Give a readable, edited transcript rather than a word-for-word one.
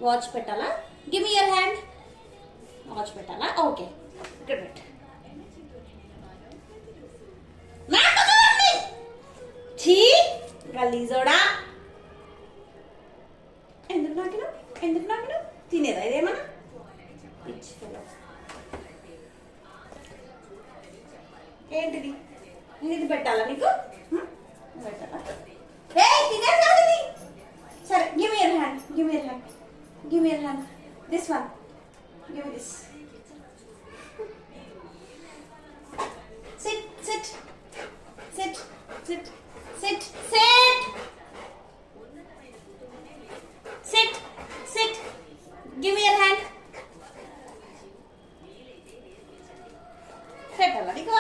Watch పెట్టాలా? Give me your hand. Watch పెట్టాలా? Okay, ఇక్కడ పెట్టు. ఛీ గలీజోడా, ఎందుకు నాకినా తినేదా ఇదేమన్నా? ఏంటిది? ఇది పెట్టాలా నీకు? పెట్టాలా? తినేసావు ఇది. సరే, give me your hand. This one, give me this.